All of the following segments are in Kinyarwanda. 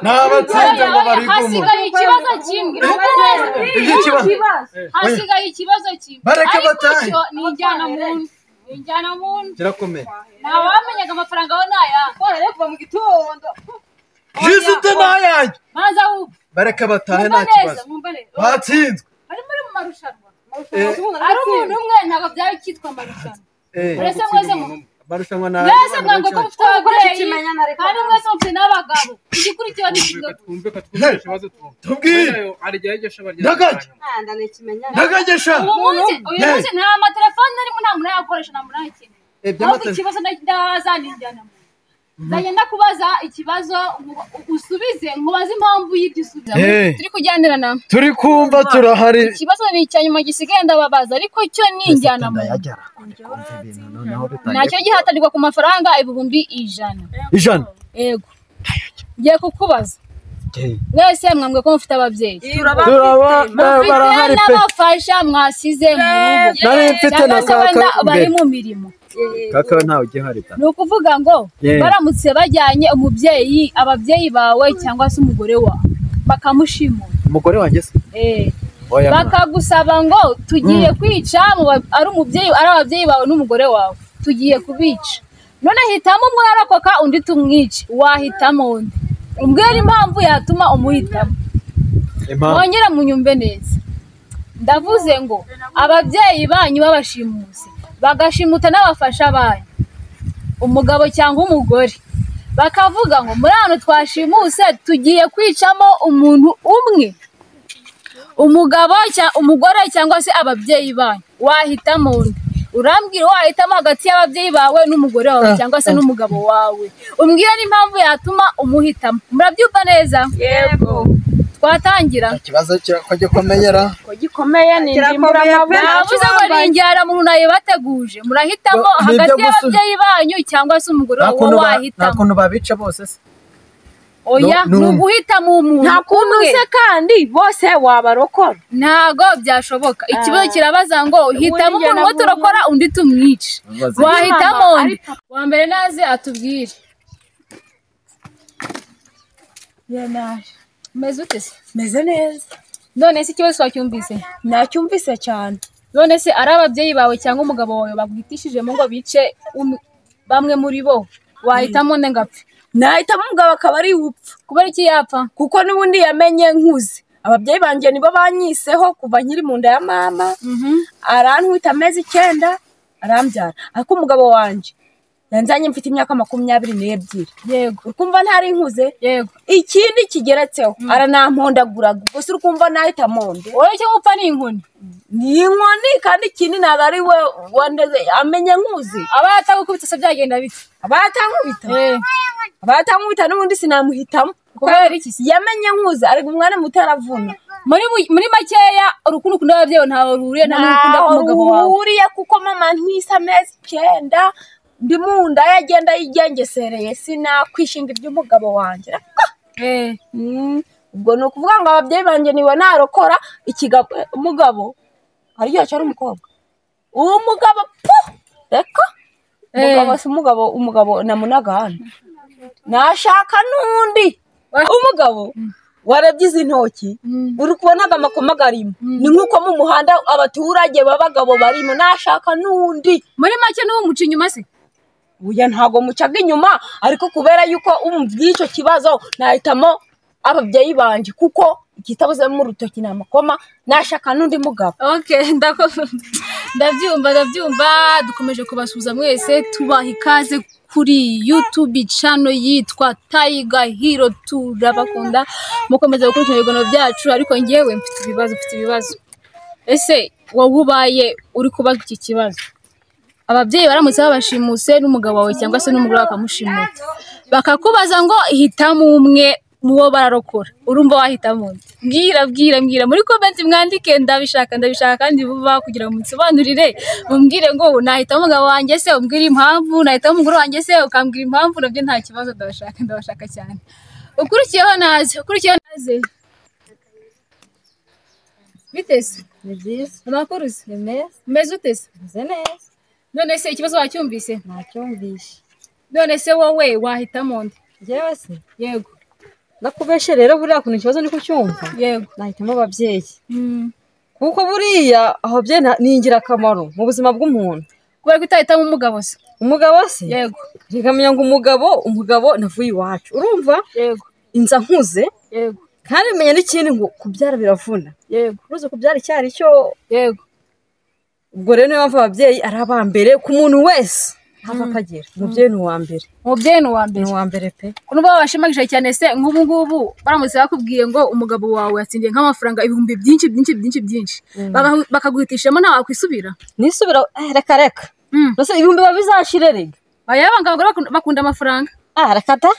n'abatsinze ngo bari kumwe hasigaye ikibazo kimwe bareke batahe injyana muntu kirakomeye ntawamenyaga amafaranga aho naya kuva mu gitondo jisite nayanjye maza wumva bareke batahe nta kibazo batsinzwe ari muri mu marushanwa ari umuntu umwe ntabwo byaba cyitwa amarushanwa uretse mwese marushanwa na mwese mwango ko mufite ababyeyi kandi mwese mufite n'abagabo igikurikiyeho ni ikibazo tubwire ndagagesha uyu munsi nta amatelefone arimo nta muntu yakoresha nta muntu yakeneye ahubwo ikibazo ndazanijyana ndagenda kubaza ikibazo usubize nkubaze impamvu y'ibyo usubiza turi kujyanirana turi kumva turahari ikibazo ni icya nyuma gisigaye ndababaza ariko cyo ni injyana nacyo gihatanirwa ku mafaranga ibihumbi ijana yego ngiye kukubaza mwese mwambwe ko mufite ababyeyi barahari pe n'abafasha mwasize mu rugo nari mfite na kaka bari mu mirimo kaka ntawe ugihari ni ukuvuga ngo baramutse bajyanye umubyeyi ababyeyi bawe cyangwa se umugore wawe bakamushimura umugore wanjye se bakagusaba ngo tugiye kwica ari umubyeyi ari ababyeyi bawe n'umugore wawe tugiye kubica none hitamo umwe arakoka undi tumwice wahitamo undi umbwira impamvu yatuma umuhitamo mwongera munyumve neza ndavuze ngo ababyeyi banyu babashimuse bagashimuta n'abafasha banyu umugabo cyangwa umugore bakavuga ngo muri hano twashimuse tugiye kwicamo umuntu umwe umugabo cyangwa umugore cyangwa se ababyeyi banyu wahitamo undi urambwira wahitamo hagati y'ababyeyi bawe n'umugore wawe cyangwa se n'umugabo wawe umbwira n'impamvu yatuma umuhitamo murabyumva neza yego twatangira ikibazo ko gikomeyera ko gikomeye ni indimbura navuze ngo ni injyana muntu nayo bateguje murahitamo hagati y'ababyeyi banyu cyangwa se umugore wawe wahitamo nta kuntu babica bose se oya ni uguhitamo umuntu nta kuntu se kandi bose wabarokora ntago byashoboka ikibazo kirabaza ngo hitamo umuntu umwe turokora undi tumwice wahitamo undi wa mbere naze atubwire meze ute se meze neza none se ikibazo wacyumvise nacyumvise cyane none se ari ababyeyi bawe cyangwa umugabo wawe baguhitishijemo ngo bice bamwe muri bo wahitamo nde ngapfe nahitamo umugabo akaba ari upfa kubera iki yapfa kuko n'ubundi yamenye nkuze ababyeyi banjye nibo banyiseho kuva nkiri mu nda ya mama arantwita amezi 9 arambyara ariko umugabo wanjye yanzanye mfite imyaka 22 yego ukumva ntari nkuze yego ikindi kigeretseho aranampondagura gusa ukumva nahita monde wowe cyo gupfa ni inkoni kandi ikindi ntabwo ari we wandeze amenye nkuze abatagukubita se byagenda bite abatankubita n'ubundi sinamuhitamo kubera iki yamenye nkuze ari umwana mutaravuna muri makeya urukundo ukunda ababyeyi ntawe ruriye nta n'urukundo umugabo wawe ruriye kuko mama ntwisa amezi 9 ndi mu nda yagenda yigengesereye sinakwishinga iby'umugabo wanjye ubwo ni ukuvuga ngo ababyeyi banjye niwe narokora umugabo ariyo cyari umukobwa uwo mugabo reka umugabo namunagana nashaka n'undi umugabo warabyize intoki uri kubonaga amakoma garimo ni nk'uko mu muhanda abaturage b'abagabo barimo nashaka n'undi muri make n'uwo muca inyuma se uya ntago mucaga inyuma ariko kubera yuko umubw'icyo kibazo nahitamo ababyeyi banje kuko ikitabuze mu rutoki namakoma nashaka n'undi mugabo ndabyumva dukomeje kubasuza mwese tubaha ikaze kuri YouTube channel yitwa Tiger Hero turabakunda mukomeza gukurikira ibiganiro byacu ariko ngewe mfite ibibazo ese wowe ubaye uri kubazwa iki kibazo ababyeyi baramutse babashimuse n'umugabo wawe cyangwa se n'umugore bakamushimuta bakakubaza ngo hitamo umwe mubo bararokora urumva wahitamo mbwira muri comment mwandike ndabishaka kandi vuba kugira ngo munsobanurire mumbwire ngo nahitamo umugabo wanjye se umbwire impamvu nahitamo umugore wanjye se ukambwira impamvu nabyo nta kibazo ndabashaka cyane ukurikiyeho naze bitese ni byiza amakuru se ni meza meze ute se meze neza none se ikibazo wacyumvise nacyumvishe none se wowe wahitamo nde? Njyewe se Yego. nakubeshe rero buriya kuntu ikibazo ndi kucyumva Yego. nahitamo ababyeyi kuko buriya ababyeyi ni ingirakamaro mu buzima bw'umuntu. Kubera ko utahitamo umugabo se? Umugabo se Yego. rikamenya ngo umugabo navuye iwacu urumva Yego. inza nkuze Yego. kandi menya n'ikindi ngo kubyara biravuna. Yego. uruzi kubyara icyari cyo. Yego. ubwo rero niyo mpamvu ababyeyi ari abambere ku muntu wese hava akagera. Umubyeyi ni uwa mbere. Umubyeyi ni uwa mbere. Ni uwa mbere pe. Kuno baba bashimagisha cyane se nk'ubu ngubu baramutse bakubwiye ngo umugabo wawe yatsindiye nk'amafaranga ibihumbi byinshi bakaguhitishamo ntawe wakwisubira? Nisubira reka mbese ibihumbi babizashire rega. Bayaba ngabo bakunda amafaranga. Reka ta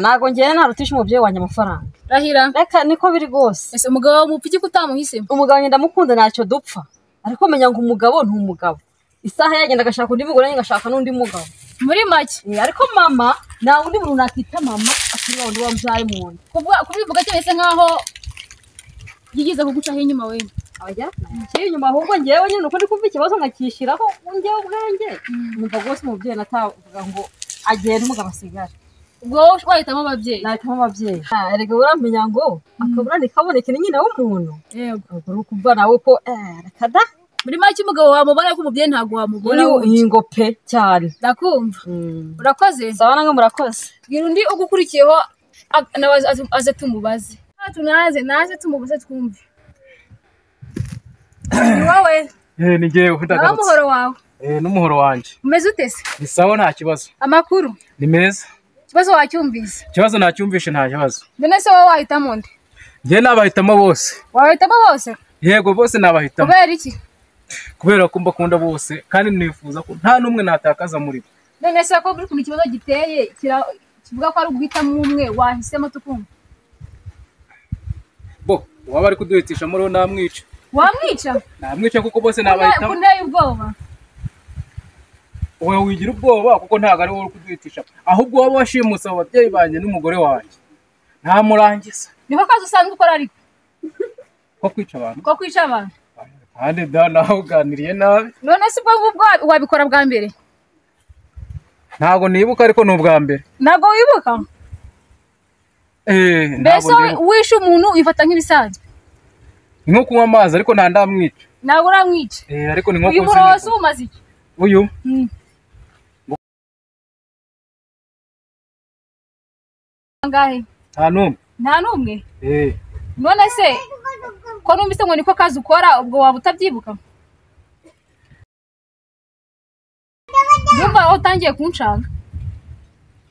ntago ngewe narutisha umubyeyi wanjye amafaranga. Rahira Reka niko biri rwose. Ese umugabo mupfiki kutamuhisemo? Umugabo nyenda mukunda ntacyo dupfa ariko menya ngo umugabo ni umugabo. Isaha yagenda agashaka undi mugore ngashaka n'undi mugabo muri make. Ariko mama nta undi muntu nakita mama akiri wundi wabyaye umuntu. Kubivuga cyose nkaho yigize kugucaho inyuma wewe. Oya kiri inyuma ahubwo ngewe nyine uko ndi kumva ikibazo ngakishiraho ngewe ubwenge numva rwose umubyeyi natavuga ngo agenda umugabo asigara. Ubwo wahitamo ababyeyi? Nahitamo ababyeyi. Erega uramenya ngo akabura ntikaboneke ni nyina w'umuntu. Yego. Ubwo uri kumva nawe ko reka da muri make umugabo wamubona ko umubyeyi ntabwo wamubona. Ingo pe cyane. Ndakumva. Urakoze. Sawa nange murakoze. Bwira undi ugukurikiyeho aze tumubaze. Naze tumubaze twumve. Wowe? Ni ngewe ndagarutse. Umuhoro wawe? N'umuhoro wanjye. Umeze ute se? Ni sawa nta kibazo. Amakuru? Ni meza. Ikibazo wacyumvise? Ikibazo nacyumvishe nta kibazo. None se wowe wahitamo nde? Njye nabahitamo bose. Wahitamo bose? Yego bose nabahitamo. Kubera iki? Kubera ko mbakunda bose kandi nifuza ko nta n'umwe natakaza muri bo. None se ko buri kuntu ikibazo giteye kivuga ko ari uguhitamo umwe wahisemo tukumva? Bo waba ari kuduhitisha muri namwica. Wamwica? Namwica kuko bose nabahitamo. Kunteye ubwoba? Wowe wigira ubwoba kuko ntago ari wowe kuduhitisha. Ahubwo waba washimuse ababyeyi banjye n'umugore wanjye. Nta murangiza. Niko kazi usanzwe ukora ariko? Ko kwica abantu? Ko kwica abantu? Kandi da naho uganiriye nabi. None se ubwo wabikora bwa mbere? Ntago nibuka ariko ni ubwa mbere. Ntago wibuka? Mbese wishe umuntu wifata nk'ibisanzwe? Ni nko kunywa amazi ariko nta ndamwica. Ntago uramwica? Ariko ni nko kuzinya. Uyu murozi umaze iki? Uyu? Angahe? Nta n'umwe. Nta n'umwe? None se ko numvise ngo niko kazi ukora ubwo waba utabyibuka? Numva utangiye kuncanga.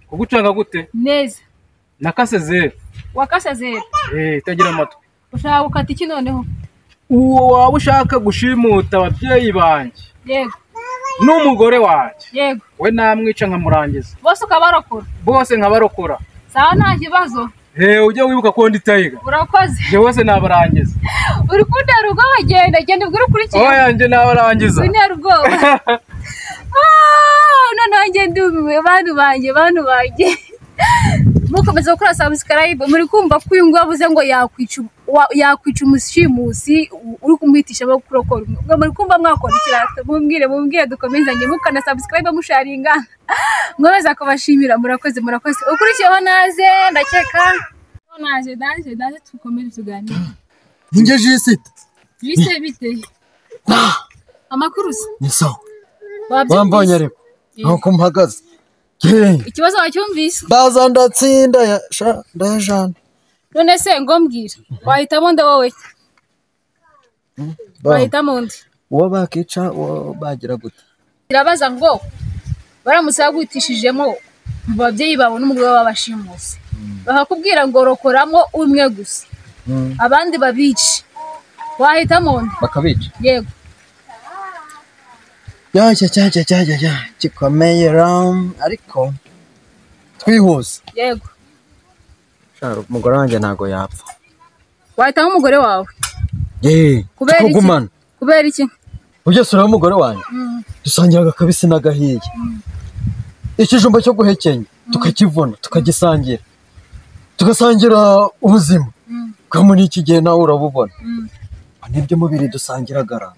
Kugucanga gute? Neza. Nakase 0. Wakase 0? Itagira amatwi. Ushaka gukata iki noneho? Uwo waba ushaka gushimuta ababyeyi banjye. Yego. N'umugore wanjye. Yego. We namwica nkamurangiza. Bose ukabarokora? Bose nkabarokora. Sawa nta kibazo. Ujye wibuka ko ndi tayiga. Urakoze. Je wose nabarangiza. Uri kundera ubwoba genda ubwira ukurikiye. Oya nje nabarangiza. Unera ubwoba. None ndumiwe bantu banjye. Mukomeza gukora subscribe muri kumva ko uyu ngo yavuze ngo yakwica umushimusi uri kumwitisha bo kurokora. Muri kumva mwakora ikirata mumbwire dukomezanye mukana subscribe musharinga. Mwabeza kubashimira murakoze. Ukurikiyeho naze ndakeka. Naze tukomeze tuganire. Ninge jisite. Jisite bite? Amakuru se? Ni sawa. Wambonye ariko. Nuko mpagaze. Ikibazo wacyumvise? Baza ndatsinda ndayajana. None se ngo mbwira. Wahitamo nde wowe? Wahitamo nde? Uwo bakica uwo bagira gute? Irabaza ngo baramutse bagwitishijemo ababyeyi bawe n'umugore w'abashimuse. Bakakubwira ngo rokoramo umwe gusa. Abandi babici. Wahitamo nde? Bakabica. Yego. Ya gikomeye ariko twihuse. Yego. Umugore wanjye ntago yapfa. Wahitamo umugore wawe? Tukagumana. Kubera iki? Ujye sura umugore wanjye. Dusangira agakabisi n'agahiye. Ikijumba cyo guhekenya tukakivuna tukagisangira. Tugasangira ubuzima. Bwa muri iki gihe nawe urabubona. Nibyo mubiri dusangiragara.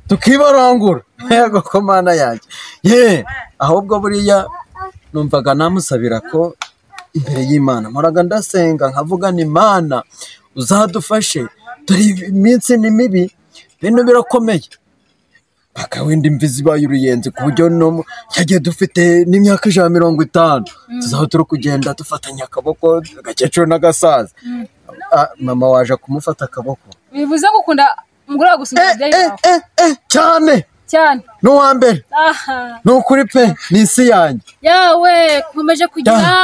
Tukibarangura. Yego ko mana yanjye. Ahubwo buriya numvaga namusabira ko imbere y'Imana mporaga ndasenga nkavuga ni Imana uzadufashe dore iminsi ni mibi bintu birakomeye paka wenda imvi zibaye uruyenzi ku buryo no yagiye dufite n'imyaka 150 tuzaho turi kugenda dufatanya akaboko agakecuru n'agasaza mama waje kumufata akaboko bivuze gukunda umugore wa gusura ababyeyi bawe cyane no wa mbere no kuri pe n'isi yanjye yawe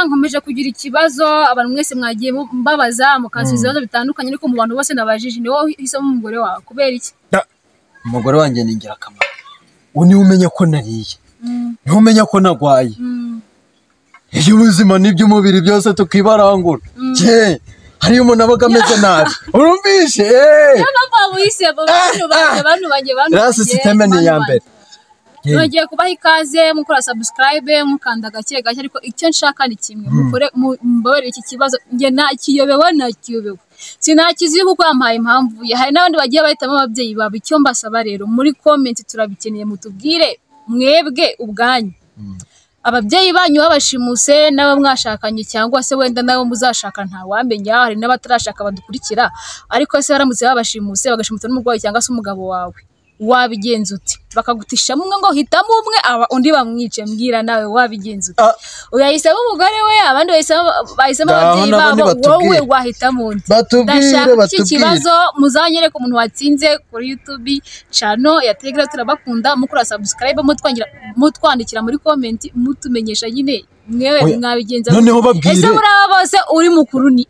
nkomeje kugira ikibazo abantu mwese mwagiye mbabaza mukansubiza ibibazo bitandukanye ariko mu bantu bose nabajije ni wowe hisemo umugore wawe kubera iki umugore wanjye ni ingirakamaro uni umenya ko nariye ni umenya ko nagwaye iyo ubuzima n'iby'umubiri byose tukibarangura hariyo umuntu abaga ameze nabi urumvishe rasi siteme ni iya mbere nongeye kubaha ikaze mukora subscribe mukanda gake gake ariko icyo nshaka ni kimwe mbabarire iki kibazo njye nakiyobewe sinakizi kuko yampaye impamvu hari n'abandi bagiye bahitamo ababyeyi babo icyo mbasaba rero muri comment turabikeneye mutubwire mwebwe ubwanyu ababyeyi banyu babashimuse nabo mwashakanye cyangwa se wenda nabo muzashaka nta wamenya hari n'abatarashaka badukurikira ariko se baramutse babashimuse bagashimuta n'umugore cyangwa se umugabo wawe wabigenza uti bakagutisha mumwe ngo hitamo umwe undi bamwice mbwira nawe wabigenza uti uyahisemo umugore we abandi bahisemo ababyeyi babo wowe wahitamo undi ndashaka iki kibazo muzanyere ku muntu watsinze kuri YouTube channel ya Telegram turabakunda mukora subscribe mutwandikira muri comment mutumenyesha nyine mwewe mwabigenza noneho babwire ese muraba bose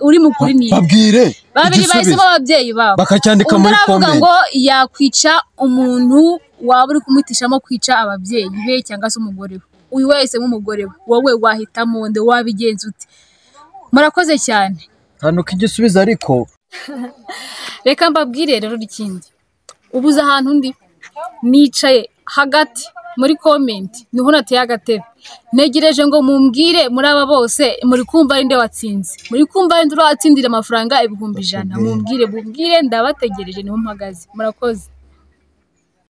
uri mukuri ni babwire babiri bahisemo ababyeyi babo bakacyandika muri comment ngo yakwica umuntu waba uri kumwitishamo kwica ababyeyi be cyangwa se umugore we uyu wese nk'umugore we wowe wahitamo nde wabigenza uti murakoze cyane hano kigisubiza ariko reka mbabwire rero ikindi ubuze ahantu ndi nicaye hagati muri comment niho nateye agatebe negereje ngo mumbwire muri aba bose muri kumva inde watsinze muri kumva inde watsindira amafaranga 1,100 mumbwire ndabategereje niho mpagaze murakoze